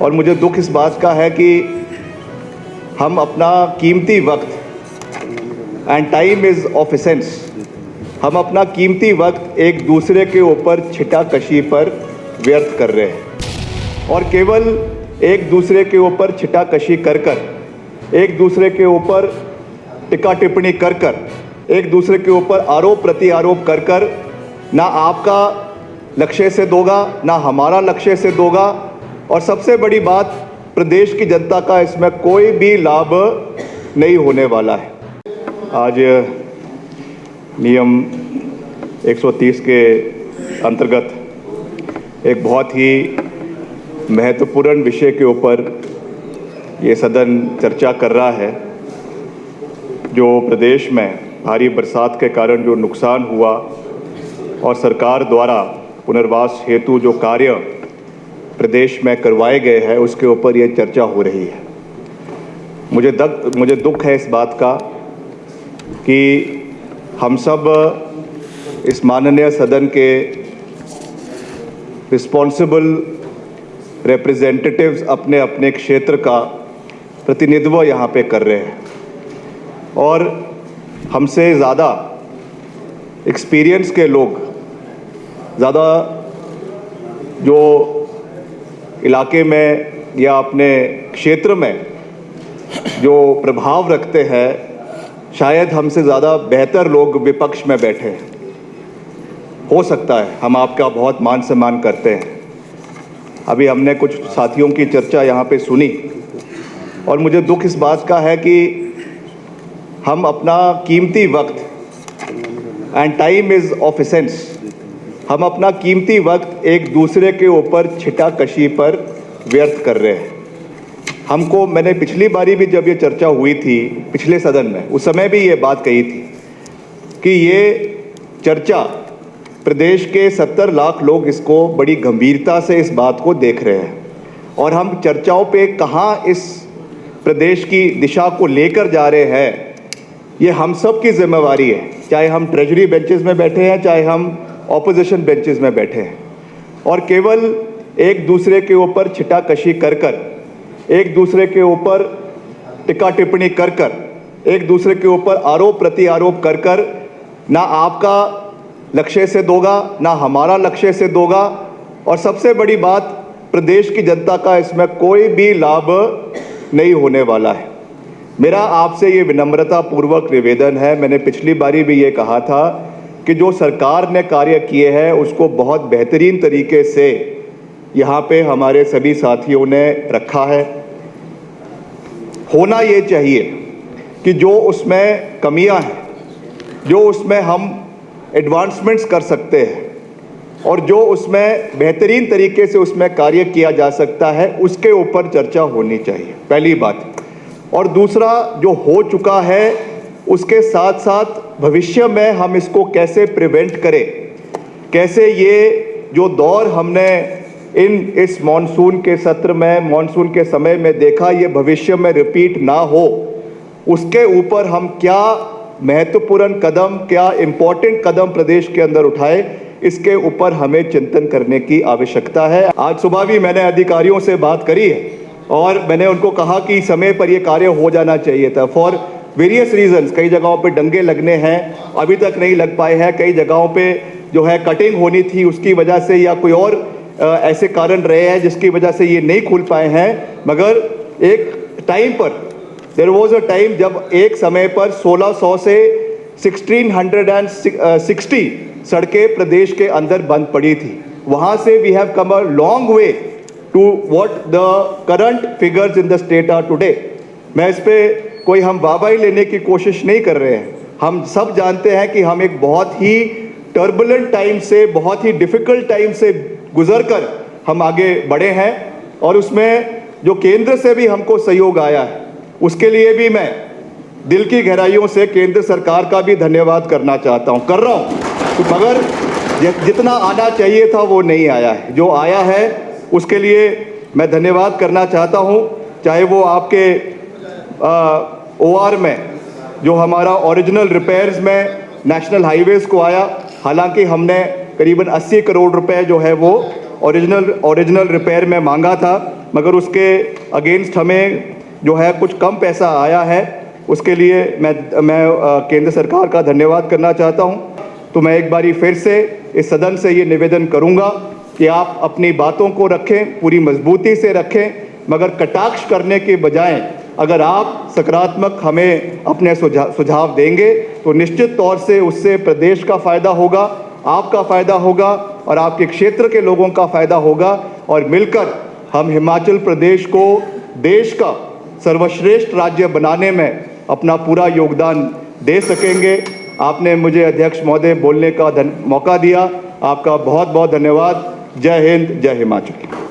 और मुझे दुख इस बात का है कि हम अपना कीमती वक्त, and time is of essence, हम अपना कीमती वक्त एक दूसरे के ऊपर छिटाकशी पर व्यर्थ कर रहे हैं। और केवल एक दूसरे के ऊपर छिटाकशी कर कर, एक दूसरे के ऊपर टिक्का टिप्पणी कर कर, एक दूसरे के ऊपर आरोप प्रत्यारोप कर कर ना आपका लक्ष्य से दोगा, ना हमारा लक्ष्य से दोगा, और सबसे बड़ी बात, प्रदेश की जनता का इसमें कोई भी लाभ नहीं होने वाला है। आज नियम 130 के अंतर्गत एक बहुत ही महत्वपूर्ण विषय के ऊपर ये सदन चर्चा कर रहा है। जो प्रदेश में भारी बरसात के कारण जो नुकसान हुआ और सरकार द्वारा पुनर्वास हेतु जो कार्य प्रदेश में करवाए गए हैं, उसके ऊपर ये चर्चा हो रही है। मुझे दुख है इस बात का कि हम सब इस माननीय सदन के रिस्पॉन्सिबल रिप्रेजेंटेटिव्स अपने अपने क्षेत्र का प्रतिनिधित्व यहाँ पे कर रहे हैं, और हमसे ज़्यादा एक्सपीरियंस के लोग, ज़्यादा जो इलाके में या अपने क्षेत्र में जो प्रभाव रखते हैं, शायद हमसे ज़्यादा बेहतर लोग विपक्ष में बैठे हैं। हो सकता है, हम आपका बहुत मान सम्मान करते हैं। अभी हमने कुछ साथियों की चर्चा यहाँ पे सुनी, और मुझे दुख इस बात का है कि हम अपना कीमती वक्त, and time is of essence, हम अपना कीमती वक्त एक दूसरे के ऊपर छिटाकशी पर व्यर्थ कर रहे हैं। हमको, मैंने पिछली बारी भी जब ये चर्चा हुई थी पिछले सदन में, उस समय भी ये बात कही थी कि ये चर्चा, प्रदेश के 70 लाख लोग इसको बड़ी गंभीरता से इस बात को देख रहे हैं, और हम चर्चाओं पे कहाँ इस प्रदेश की दिशा को लेकर जा रहे हैं, ये हम सब की जिम्मेवारी है। चाहे हम ट्रेजरी बेंचेस में बैठे हैं, चाहे हम ऑपोजिशन बेंचेस में बैठे हैं। और केवल एक दूसरे के ऊपर छिटाकशी कर कर, एक दूसरे के ऊपर टिक्का टिप्पणी कर कर, एक दूसरे के ऊपर आरोप प्रत्यारोप कर कर ना आपका लक्ष्य से दोगा, ना हमारा लक्ष्य से दोगा, और सबसे बड़ी बात, प्रदेश की जनता का इसमें कोई भी लाभ नहीं होने वाला है। मेरा आपसे ये विनम्रता पूर्वक निवेदन है, मैंने पिछली बारी भी ये कहा था कि जो सरकार ने कार्य किए हैं उसको बहुत बेहतरीन तरीके से यहाँ पे हमारे सभी साथियों ने रखा है। होना ये चाहिए कि जो उसमें कमियां हैं, जो उसमें हम एडवांसमेंट्स कर सकते हैं, और जो उसमें बेहतरीन तरीके से उसमें कार्य किया जा सकता है, उसके ऊपर चर्चा होनी चाहिए, पहली बात। और दूसरा, जो हो चुका है उसके साथ साथ भविष्य में हम इसको कैसे प्रिवेंट करें, कैसे ये जो दौर हमने इस मॉनसून के सत्र में, मॉनसून के समय में देखा, ये भविष्य में रिपीट ना हो, उसके ऊपर हम क्या महत्वपूर्ण कदम, क्या इम्पोर्टेंट कदम प्रदेश के अंदर उठाए, इसके ऊपर हमें चिंतन करने की आवश्यकता है। आज सुबह भी मैंने अधिकारियों से बात करी है, और मैंने उनको कहा कि समय पर ये कार्य हो जाना चाहिए था। फॉर वेरियस रीजंस, कई जगहों पे डंगे लगने हैं, अभी तक नहीं लग पाए हैं, कई जगहों पे जो है कटिंग होनी थी उसकी वजह से, या कोई और ऐसे कारण रहे हैं जिसकी वजह से ये नहीं खुल पाए हैं। मगर एक टाइम पर, देयर वाज अ टाइम जब एक समय पर 1600 से 1660 सड़कें प्रदेश के अंदर बंद पड़ी थी। वहाँ से we have come a long way to what the current figures in the state are today. मैं इस पे कोई हम वाहवाही लेने की कोशिश नहीं कर रहे हैं। हम सब जानते हैं कि हम एक बहुत ही टर्बुलेंट टाइम से, बहुत ही डिफ़िकल्ट टाइम से गुजरकर हम आगे बढ़े हैं, और उसमें जो केंद्र से भी हमको सहयोग आया है, उसके लिए भी मैं दिल की गहराइयों से केंद्र सरकार का भी धन्यवाद करना चाहता हूँ, कर रहा हूँ। तो मगर जितना आना चाहिए था वो नहीं आया है। जो आया है उसके लिए मैं धन्यवाद करना चाहता हूँ। चाहे वो आपके OR में जो हमारा ओरिजिनल रिपेयर्स में नेशनल हाईवेज़ को आया, हालांकि हमने करीबन 80 करोड़ रुपए जो है वो ओरिजिनल रिपेयर में मांगा था, मगर उसके अगेंस्ट हमें जो है कुछ कम पैसा आया है। उसके लिए मैं केंद्र सरकार का धन्यवाद करना चाहता हूं। तो मैं एक बारी फिर से इस सदन से ये निवेदन करूंगा कि आप अपनी बातों को रखें, पूरी मजबूती से रखें, मगर कटाक्ष करने के बजाय अगर आप सकारात्मक हमें अपने सुझाव देंगे तो निश्चित तौर से उससे प्रदेश का फ़ायदा होगा, आपका फ़ायदा होगा और आपके क्षेत्र के लोगों का फ़ायदा होगा। और मिलकर हम हिमाचल प्रदेश को देश का सर्वश्रेष्ठ राज्य बनाने में अपना पूरा योगदान दे सकेंगे। आपने मुझे अध्यक्ष महोदय बोलने का मौका दिया, आपका बहुत बहुत धन्यवाद। जय हिंद, जय हिमाचल।